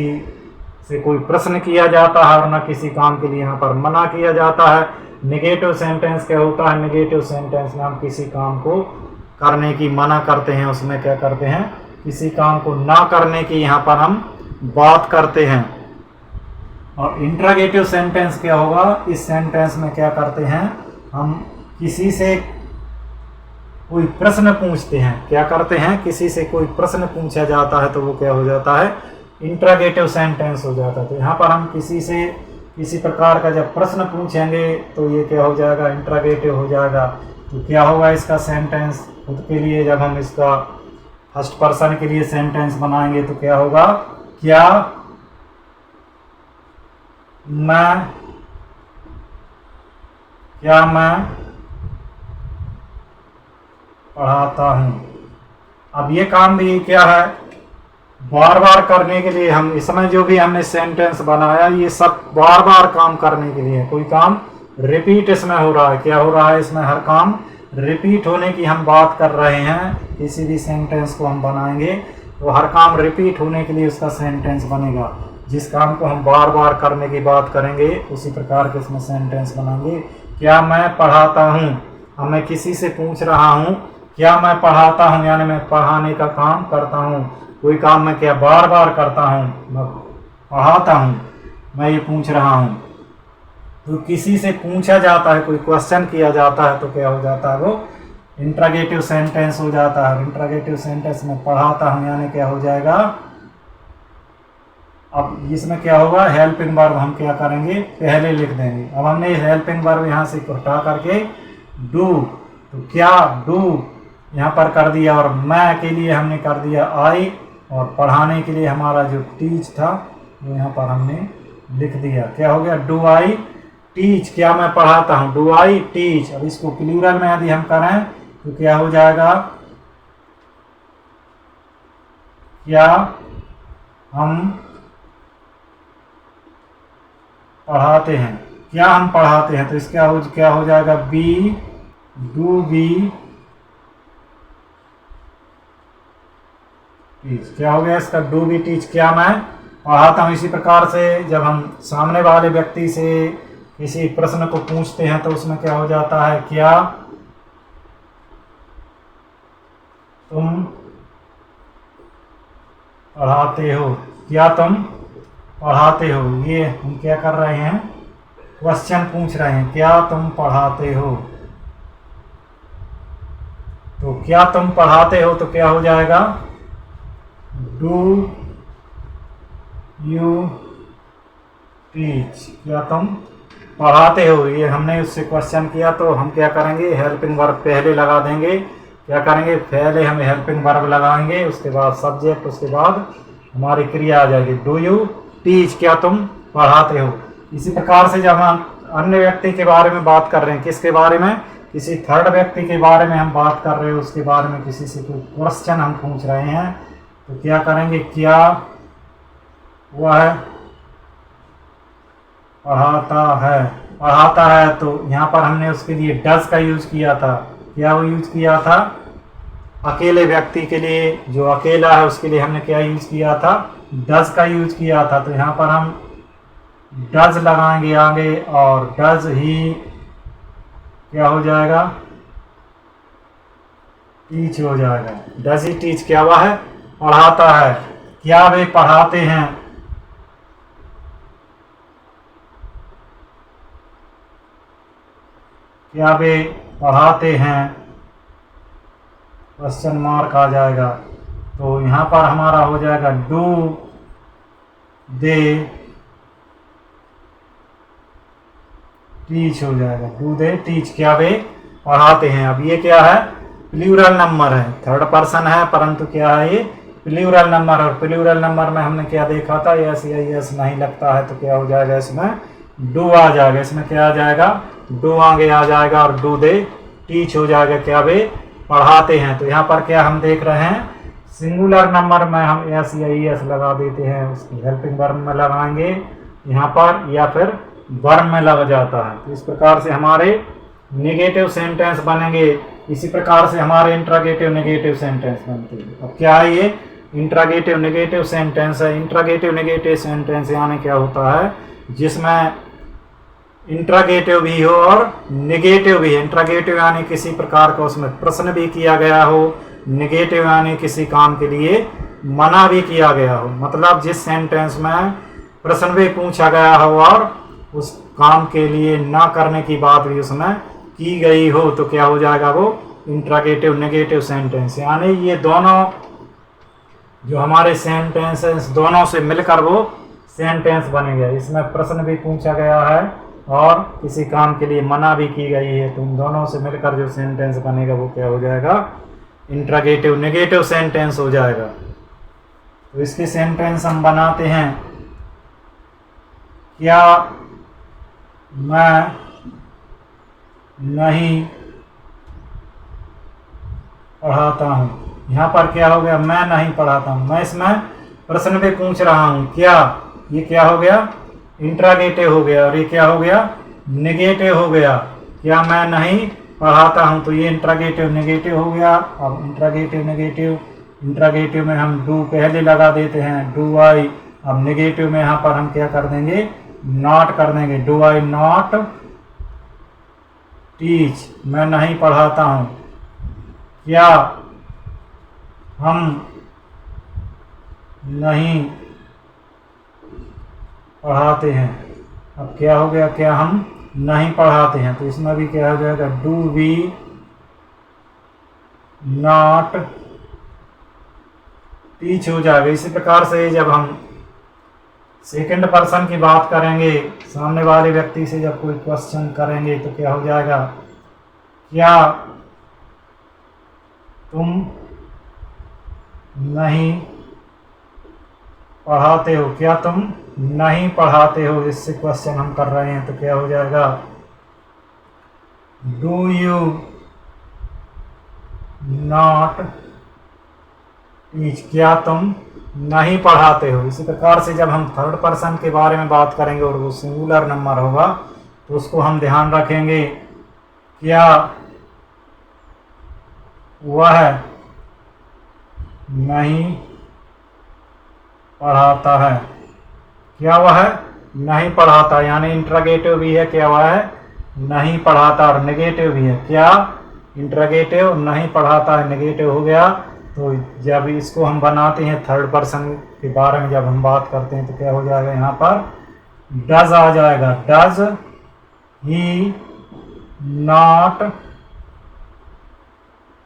से कोई प्रश्न किया जाता है और ना किसी काम के लिए यहाँ पर मना किया जाता है। नेगेटिव सेंटेंस क्या होता है, नेगेटिव सेंटेंस में हम किसी काम को करने की मना करते हैं, उसमें क्या करते हैं, किसी काम को ना करने की यहाँ पर हम बात करते हैं। और इंट्रागेटिव सेंटेंस क्या होगा, इस सेंटेंस में क्या करते हैं, हम किसी से कोई प्रश्न पूछते हैं। क्या करते हैं, किसी से कोई प्रश्न पूछा जाता है तो वो क्या हो जाता है, इंट्रागेटिव सेंटेंस हो जाता है। तो यहाँ पर हम किसी से किसी प्रकार का जब प्रश्न पूछेंगे तो ये क्या हो जाएगा, इंट्रागेटिव हो जाएगा। तो क्या होगा इसका सेंटेंस खुद के लिए, जब हम इसका फर्स्ट पर्सन के लिए सेंटेंस बनाएंगे तो क्या होगा, क्या मैं पढ़ाता हूँ। अब ये काम भी क्या है, बार बार करने के लिए हम इसमें जो भी हमने सेंटेंस बनाया ये सब बार बार काम करने के लिए, कोई काम रिपीट इसमें हो रहा है। क्या हो रहा है, इसमें हर काम रिपीट होने की हम बात कर रहे हैं। किसी भी सेंटेंस को हम बनाएंगे तो हर काम रिपीट होने के लिए उसका सेंटेंस बनेगा। जिस काम को हम बार बार करने की बात करेंगे उसी प्रकार के इसमें सेंटेंस बनाएंगे। क्या मैं पढ़ाता हूँ, अब मैं किसी से पूछ रहा हूँ क्या मैं पढ़ाता हूँ, यानी मैं पढ़ाने का काम करता हूँ। कोई काम मैं क्या बार बार करता हूँ, मैं पढ़ाता हूँ, मैं ये पूछ रहा हूँ। तो किसी से पूछा जाता है, कोई क्वेश्चन किया जाता है तो क्या हो जाता है, वो इंट्रागेटिव सेंटेंस हो जाता है। इंट्रागेटिव सेंटेंस में पढ़ाता हूँ यानी क्या हो जाएगा, अब इसमें क्या होगा, हेल्पिंग वर्ब हम क्या करेंगे, पहले लिख देंगे। अब हमने हेल्पिंग वर्ब यहाँ से हटा करके डू, तो क्या डू यहाँ पर कर दिया और मैं के लिए हमने कर दिया आई, और पढ़ाने के लिए हमारा जो टीच था वो यहाँ पर हमने लिख दिया। क्या हो गया, डू आई टीच, क्या मैं पढ़ाता हूँ, डू आई टीच। अब इसको प्लूरल में यदि हम करें तो क्या हो जाएगा, क्या हम पढ़ाते हैं, क्या हम पढ़ाते हैं। तो इसका क्या हो जाएगा, बी डू बी टीच। क्या हो गया इसका, डू बी टीच, क्या मैं पढ़ाता हूँ। इसी प्रकार से जब हम सामने वाले व्यक्ति से किसी प्रश्न को पूछते हैं तो उसमें क्या हो जाता है, क्या तुम पढ़ाते हो, क्या तुम पढ़ाते हो। ये हम क्या कर रहे हैं, क्वेश्चन पूछ रहे हैं, क्या तुम पढ़ाते हो। तो क्या तुम पढ़ाते हो तो क्या हो जाएगा, डू यू टीच, क्या तुम पढ़ाते हो। ये हमने उससे क्वेश्चन किया तो हम क्या करेंगे, हेल्पिंग वर्ब पहले लगा देंगे। क्या करेंगे, पहले हम हेल्पिंग वर्ब लगाएंगे, उसके बाद सब्जेक्ट, उसके बाद हमारी क्रिया आ जाएगी, डू यू टीच, क्या तुम पढ़ाते हो। इसी प्रकार से जब हम अन्य व्यक्ति के बारे में बात कर रहे हैं, किसके बारे में, किसी थर्ड व्यक्ति के बारे में हम बात कर रहे हैं, उसके बारे में किसी से कोई क्वेश्चन हम पूछ रहे हैं तो क्या करेंगे, क्या वह पढ़ाता है। पढ़ाता है तो यहाँ पर हमने उसके लिए डज का यूज किया था। क्या वो यूज किया था, अकेले व्यक्ति के लिए, जो अकेला है उसके लिए हमने क्या यूज किया था, डज का यूज किया था। तो यहाँ पर हम डज लगाएंगे आगे और डज ही क्या हो जाएगा, टीच हो जाएगा। डज ही टीच, क्या हुआ है, पढ़ाता है। क्या वे पढ़ाते हैं, क्या वे पढ़ाते हैं, क्वेश्चन मार्क आ जाएगा। तो यहाँ पर हमारा हो जाएगा डू दे टीच हो जाएगा, डू दे टीच, क्या वे पढ़ाते हैं। अब ये क्या है, प्लूरल नंबर है, थर्ड पर्सन है, परंतु क्या है ये प्लूरल नंबर। और प्लूरल नंबर में हमने क्या देखा था, यस या यस नहीं लगता है तो क्या हो जाएगा, इसमें डू आ जाएगा। इसमें क्या आ जाएगा, डू आगे आ जाएगा और डू दे टीच हो जाएगा, क्या वे पढ़ाते हैं। तो यहाँ पर क्या हम देख रहे हैं, सिंगुलर नंबर में हम एस या एस लगा देते हैं, उसकी हेल्पिंग वर्ब में लगाएंगे यहाँ पर, या फिर वर्ब में लग जाता है। तो इस प्रकार से हमारे नेगेटिव सेंटेंस बनेंगे। इसी प्रकार से हमारे इंट्रोगेटिव नेगेटिव सेंटेंस बनते हैं। अब क्या है ये इंट्रोगेटिव नेगेटिव सेंटेंस है। इंट्रोगेटिव नेगेटिव सेंटेंस यानी क्या होता है, जिसमें इंट्रोगेटिव भी हो और नेगेटिव भी। इंट्रोगेटिव यानी किसी प्रकार का उसमें प्रश्न भी किया गया हो, नेगेटिव यानी किसी काम के लिए मना भी किया गया हो। मतलब जिस सेंटेंस में प्रश्न भी पूछा गया हो और उस काम के लिए ना करने की बात भी उसमें की गई हो, तो क्या हो जाएगा वो इंट्रोगेटिव नेगेटिव सेंटेंस। यानी ये दोनों जो हमारे सेंटेंस है, इस दोनों से मिलकर वो सेंटेंस बनेगा। इसमें प्रश्न भी पूछा गया है और किसी काम के लिए मना भी की गई है, तो उन दोनों से मिलकर जो सेंटेंस बनेगा वो क्या हो जाएगा, इंट्रोगेटिव नेगेटिव सेंटेंस हो जाएगा। तो इसके सेंटेंस हम बनाते हैं। क्या मैं नहीं पढ़ाता हूँ। यहाँ पर क्या हो गया, मैं नहीं पढ़ाता हूँ। मैं इसमें प्रश्न भी पूछ रहा हूँ, क्या, ये क्या हो गया इंट्रोगेटिव हो गया, और ये क्या हो गया नेगेटिव हो गया। क्या मैं नहीं पढ़ाता हूँ, तो ये इंट्रोगेटिव नेगेटिव हो गया। अब इंट्रोगेटिव नेगेटिव, इंट्रोगेटिव में हम डू पहले लगा देते हैं, डू आई। अब नेगेटिव में यहाँ पर हम क्या कर देंगे, नॉट कर देंगे, डू आई नॉट टीच, मैं नहीं पढ़ाता हूँ। क्या हम नहीं पढ़ाते हैं। अब क्या हो गया, क्या हम नहीं पढ़ाते हैं, तो इसमें भी क्या हो जाएगा, डू वी नॉट टीच हो जाएगा। इसी प्रकार से जब हम सेकंड पर्सन की बात करेंगे, सामने वाले व्यक्ति से जब कोई क्वेश्चन करेंगे, तो क्या हो जाएगा, क्या तुम नहीं पढ़ाते हो। क्या तुम नहीं पढ़ाते हो, इससे क्वेश्चन हम कर रहे हैं, तो क्या हो जाएगा, डू यू नॉट टीच, क्या तुम नहीं पढ़ाते हो। इसी प्रकार से जब हम थर्ड पर्सन के बारे में बात करेंगे और वो सिंगुलर नंबर होगा, तो उसको हम ध्यान रखेंगे, क्या वह नहीं पढ़ाता है। क्या वह नहीं पढ़ाता, यानी इंट्रोगेटिव भी है, क्या वह नहीं पढ़ाता, और नेगेटिव भी है, क्या इंट्रोगेटिव नहीं पढ़ाता है, नेगेटिव हो गया। तो जब इसको हम बनाते हैं थर्ड पर्सन के बारे में जब हम बात करते हैं, तो क्या हो जाएगा, यहाँ पर डज आ जाएगा, डज ही नॉट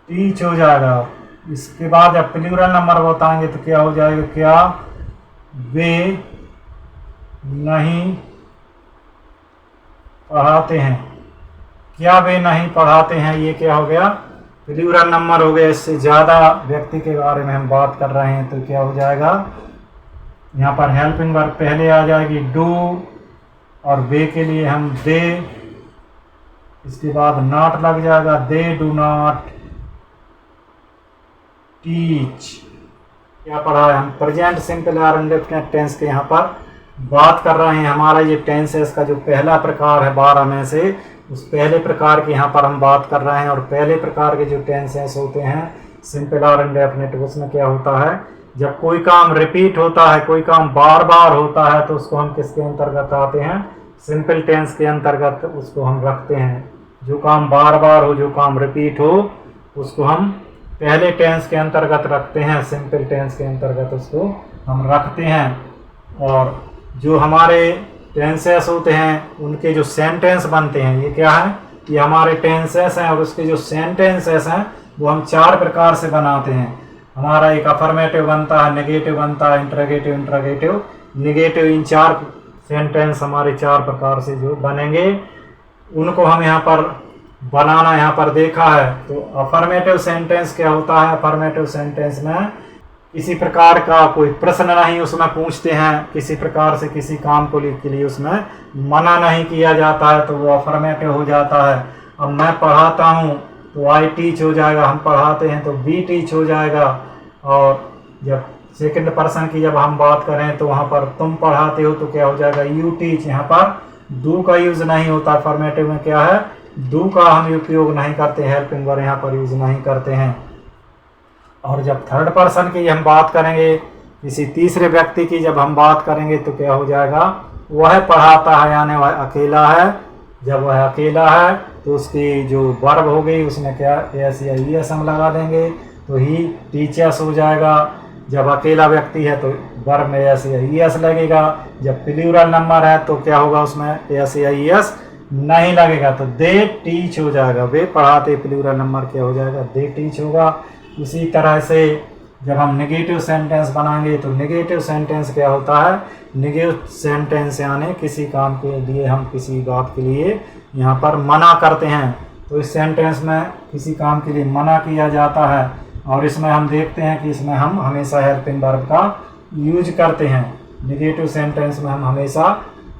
टीच हो जाएगा। इसके बाद जब प्लूरल नंबर बताएंगे, तो क्या हो जाएगा, क्या वे नहीं पढ़ाते हैं। क्या वे नहीं पढ़ाते हैं, ये क्या हो गया, प्लूरल नंबर हो गया। इससे ज़्यादा व्यक्ति के बारे में हम बात कर रहे हैं, तो क्या हो जाएगा, यहाँ पर हेल्पिंग वर्ब पहले आ जाएगी, डू, और वे के लिए हम दे, इसके बाद नॉट लग जाएगा, दे डू नॉट टीच। क्या पढ़ा है, हम प्रेजेंट सिंपल और इंडेफिनिट टेंस के यहाँ पर बात कर रहे हैं। हमारा ये टेंसेस का जो पहला प्रकार है 12 में से, उस पहले प्रकार की यहाँ पर हम बात कर रहे हैं। और पहले प्रकार के जो टेंसेस होते हैं सिंपल और इंडेफिनिट, उसमें क्या होता है, जब कोई काम रिपीट होता है, कोई काम बार बार होता है, तो उसको हम किसके अंतर्गत आते हैं, सिंपल टेंस के अंतर्गत उसको हम रखते हैं। जो काम बार बार हो, जो काम रिपीट हो, उसको हम पहले टेंस के अंतर्गत रखते हैं, सिंपल टेंस के अंतर्गत उसको हम रखते हैं। और जो हमारे टेंसेस होते हैं उनके जो सेंटेंस बनते हैं, ये क्या है, ये हमारे टेंसेस हैं, और उसके जो सेंटेंसेस हैं वो हम 4 प्रकार से बनाते हैं। हमारा एक अफर्मेटिव बनता है, नेगेटिव बनता है, इंट्रोगेटिव, इंट्रोगेटिव, नेगेटिव। इन 4 सेंटेंस हमारे 4 प्रकार से जो बनेंगे, उनको हम यहाँ पर बनाना यहाँ पर देखा है। तो अफर्मेटिव सेंटेंस क्या होता है, अफर्मेटिव सेंटेंस में किसी प्रकार का कोई प्रश्न नहीं उसमें पूछते हैं, किसी प्रकार से किसी काम को के लिए उसमें मना नहीं किया जाता है, तो वो अफर्मेटिव हो जाता है। अब मैं पढ़ाता हूँ, तो आई टीच हो जाएगा, हम पढ़ाते हैं तो वी टीच हो जाएगा। और जब सेकंड पर्सन की जब हम बात करें, तो वहाँ पर तुम पढ़ाते हो, तो क्या हो जाएगा, यू टीच। यहाँ पर डू का यूज नहीं होता, अफर्मेटिव में क्या है, डू का हम उपयोग नहीं करते, हेल्पिंग वर्ब यहाँ पर यूज नहीं करते हैं। और जब थर्ड पर्सन की हम बात करेंगे, किसी तीसरे व्यक्ति की जब हम बात करेंगे तो क्या हो जाएगा, वह पढ़ाता है यानी वह अकेला है। जब वह अकेला है तो उसकी जो वर्ब हो गई उसमें क्या एस या ई एस हम लगा देंगे तो ही टीचर्स हो जाएगा। जब अकेला व्यक्ति है तो वर्ब में एस या ई एस लगेगा। जब प्लूरल नंबर है तो क्या होगा, उसमें एस या ई एस नहीं लगेगा तो दे टीच हो जाएगा, वे पढ़ाते। प्लूरल नंबर क्या हो जाएगा, दे टीच होगा। उसी तरह से जब हम नेगेटिव सेंटेंस बनाएंगे तो नेगेटिव सेंटेंस क्या होता है, नेगेटिव सेंटेंस यानी किसी काम के लिए हम किसी बात के लिए यहाँ पर मना करते हैं, तो इस सेंटेंस में किसी काम के लिए मना किया जाता है। और इसमें हम देखते हैं कि इसमें हम हमेशा हेल्पिंग वर्ब का यूज करते हैं। नेगेटिव सेंटेंस में हम हमेशा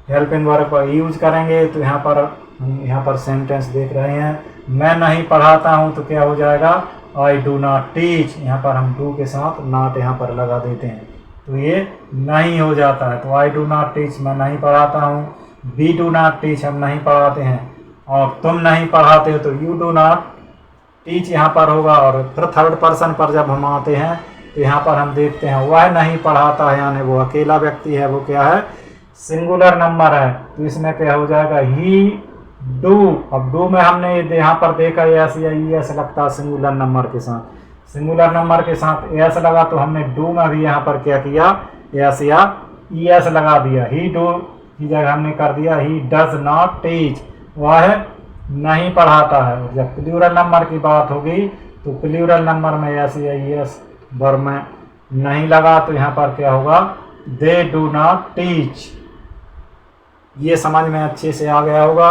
हेल्पिंग वर्ब का यूज करेंगे। तो हम यहाँ पर सेंटेंस देख रहे हैं, मैं नहीं पढ़ाता हूँ तो क्या हो जाएगा, आई डू नॉट टीच। यहाँ पर हम डू के साथ नॉट यहाँ पर लगा देते हैं तो ये नहीं हो जाता है। तो आई डू नॉट टीच, मैं नहीं पढ़ाता हूँ। वी डू नॉट टीच, हम नहीं पढ़ाते हैं। और तुम नहीं पढ़ाते हो तो यू डू नॉट टीच यहाँ पर होगा। और फिर थर्ड पर्सन पर जब हम आते हैं तो यहाँ पर हम देखते हैं वह नहीं पढ़ाता है यानी वो अकेला व्यक्ति है, वो क्या है, सिंगुलर नंबर है। तो इसमें क्या हो जाएगा, ही डू। अब डू में हमने यहाँ पर देखा एस या ई एस लगता है सिंगुलर नंबर के साथ। सिंगुलर नंबर के साथ एस लगा तो हमने डू में भी यहाँ पर क्या किया, एस या ई एस लगा दिया। ही डू की जगह हमने कर दिया ही डज नॉट टीच, वह नहीं पढ़ाता है। जब प्लूरल नंबर की बात होगी तो प्लूरल नंबर में एस या ई एस वर्ब में नहीं लगा तो यहाँ पर क्या होगा, दे डू नॉट टीच। ये समझ में अच्छे से आ गया होगा।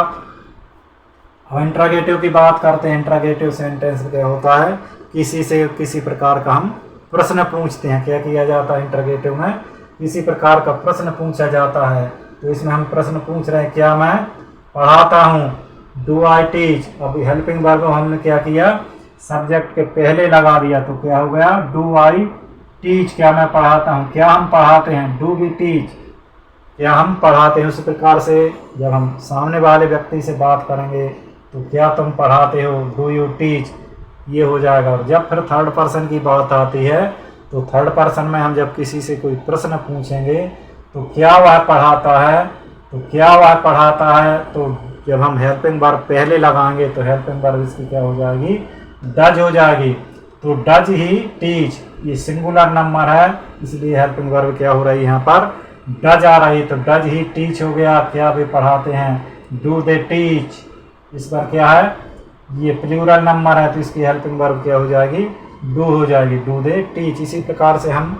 अब इंट्रोगेटिव की बात करते हैं। इंट्रोगेटिव सेंटेंस क्या होता है, किसी से किसी प्रकार का हम प्रश्न पूछते हैं। क्या किया जाता है इंट्रोगेटिव में, किसी प्रकार का प्रश्न पूछा जाता है। तो इसमें हम प्रश्न पूछ रहे हैं, क्या मैं पढ़ाता हूँ, डू आई टीच। अभी हेल्पिंग वर्ब को हमने क्या किया, सब्जेक्ट के पहले लगा दिया तो क्या हो गया, डू आई टीच, क्या मैं पढ़ाता हूँ, क्या हम पढ़ाते हैं, डू वी टीच, क्या हम पढ़ाते हैं। उस प्रकार से जब हम सामने वाले व्यक्ति से बात करेंगे तो क्या तुम पढ़ाते हो, डू यू टीच, ये हो जाएगा। और जब फिर थर्ड पर्सन की बात आती है तो थर्ड पर्सन में हम जब किसी से कोई प्रश्न पूछेंगे तो क्या वह पढ़ाता है, तो क्या वह पढ़ाता है, तो जब हम हेल्पिंग वर्ब पहले लगाएंगे तो हेल्पिंग वर्ब इसकी क्या हो जाएगी, डज हो जाएगी। तो डज ही टीच, ये सिंगुलर नंबर है इसलिए हेल्पिंग वर्ब क्या हो रही है, यहाँ पर डज आ रही। तो डज ही टीच हो गया, क्या वे पढ़ाते हैं, डू दे टीच। इस पर क्या है, ये प्लूरल नंबर है तो इसकी हेल्पिंग वर्ब क्या हो जाएगी, डू हो जाएगी, डू दे टीच। इसी प्रकार से हम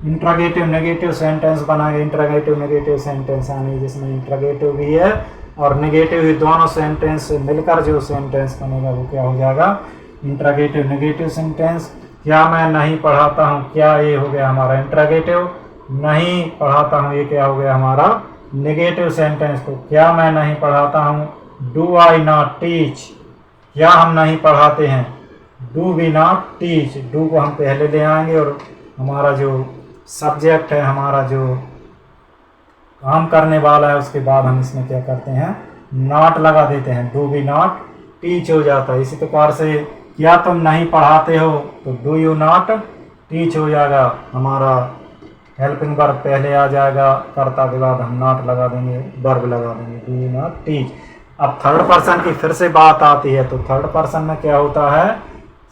इंट्रोगेटिव नेगेटिव सेंटेंस बनाएंगे। इंट्रोगेटिव नेगेटिव सेंटेंस यानी जिसमें इंट्रोगेटिव भी है और नेगेटिव भी, दोनों सेंटेंस से मिलकर जो सेंटेंस बनेगा वो क्या हो जाएगा, इंट्रोगेटिव नेगेटिव सेंटेंस। क्या मैं नहीं पढ़ाता हूँ, क्या ये हो गया हमारा इंट्रोगेटिव, नहीं पढ़ाता हूँ ये क्या हो गया हमारा नेगेटिव सेंटेंस। तो क्या मैं नहीं पढ़ाता हूँ, डू आई नॉट टीच, क्या हम नहीं पढ़ाते हैं, do we not teach. Do को हम पहले ले आएंगे और हमारा जो सब्जेक्ट है, हमारा जो काम करने वाला है, उसके बाद हम इसमें क्या करते हैं, नॉट लगा देते हैं, डू वी नॉट टीच हो जाता है। इसी प्रकार से क्या तुम नहीं पढ़ाते हो तो डू यू नॉट टीच हो जाएगा, हमारा हेल्पिंग वर्ब पहले आ जाएगा, कर्ता के बाद हम नॉट लगा देंगे, वर्ब लगा देंगे, डू यू नॉट टीच। अब थर्ड पर्सन की फिर से बात आती है तो थर्ड पर्सन में क्या होता है,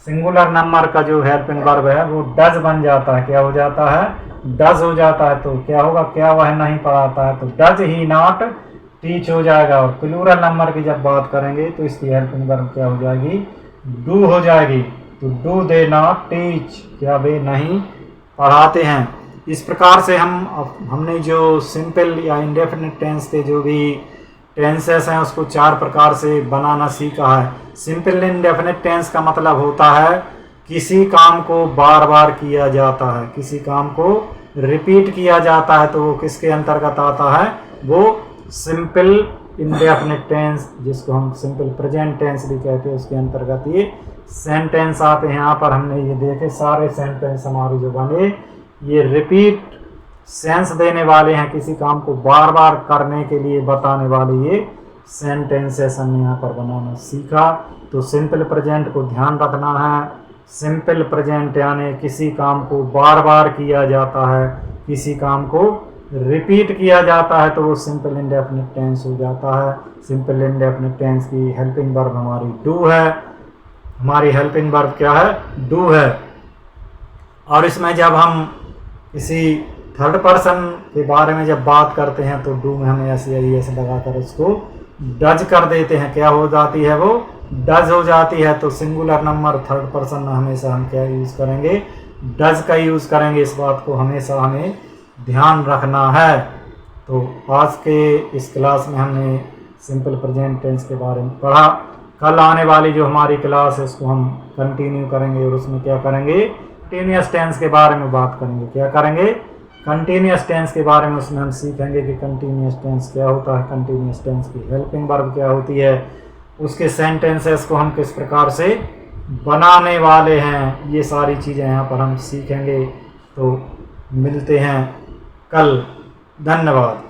सिंगुलर नंबर का जो हेल्पिंग वर्ब है वो डज बन जाता है, क्या हो जाता है, डज हो जाता है। तो क्या होगा, क्या वह नहीं पढ़ाता है तो डज ही नॉट टीच हो जाएगा। और प्लूरल नंबर की जब बात करेंगे तो इसकी हेल्पिंग वर्ब क्या हो जाएगी, डू हो जाएगी। तो डू दे नॉट टीच, क्या वे नहीं पढ़ाते हैं। इस प्रकार से हमने जो सिंपल या इंडेफिनिट टेंस के जो भी टेंसेस हैं उसको चार प्रकार से बनाना सीखा है। सिंपल इंडेफिनिट टेंस का मतलब होता है किसी काम को बार बार किया जाता है, किसी काम को रिपीट किया जाता है, तो वो किसके अंतर्गत आता है, वो सिंपल इंडेफिनिट टेंस, जिसको हम सिंपल प्रेजेंट टेंस भी कहते हैं, उसके अंतर्गत ये सेंटेंस आते हैं। यहाँ पर हमने ये देखे सारे सेंटेंस हमारे जो बने ये रिपीट सेंस देने वाले हैं, किसी काम को बार बार करने के लिए बताने वाले ये सेंटेंसेस हमने यहाँ पर बनाना सीखा। तो सिंपल प्रेजेंट को ध्यान रखना है। सिंपल प्रेजेंट यानी किसी काम को बार बार किया जाता है, किसी काम को रिपीट किया जाता है, तो वो सिंपल इंडेफिनिट टेंस हो जाता है। सिंपल इंडेफिनिट टेंस की हेल्पिंग वर्ब हमारी डू है। हमारी हेल्पिंग वर्ब क्या है? डू है। और इसमें जब हम किसी थर्ड पर्सन के बारे में जब बात करते हैं तो डू में हमें ऐसे लगाकर उसको डज कर देते हैं। क्या हो जाती है? वो डज हो जाती है। तो सिंगुलर नंबर थर्ड पर्सन में हमेशा हम क्या यूज़ करेंगे? डज का यूज़ करेंगे। इस बात को हमेशा हमें ध्यान रखना है। तो आज के इस क्लास में हमने सिंपल प्रेजेंट टेंस के बारे में पढ़ा। कल आने वाली जो हमारी क्लास है उसको हम कंटिन्यू करेंगे और उसमें क्या करेंगे? कंटिन्यूअस टेंस के बारे में बात करेंगे। क्या करेंगे? कंटिन्यूअस टेंस के बारे में। उसमें हम सीखेंगे कि कंटिन्यूअस टेंस क्या होता है, कंटिन्यूअस टेंस की हेल्पिंग वर्ब क्या होती है, उसके सेंटेंसेस को हम किस प्रकार से बनाने वाले हैं। ये सारी चीज़ें यहाँ पर हम सीखेंगे। तो मिलते हैं कल। धन्यवाद।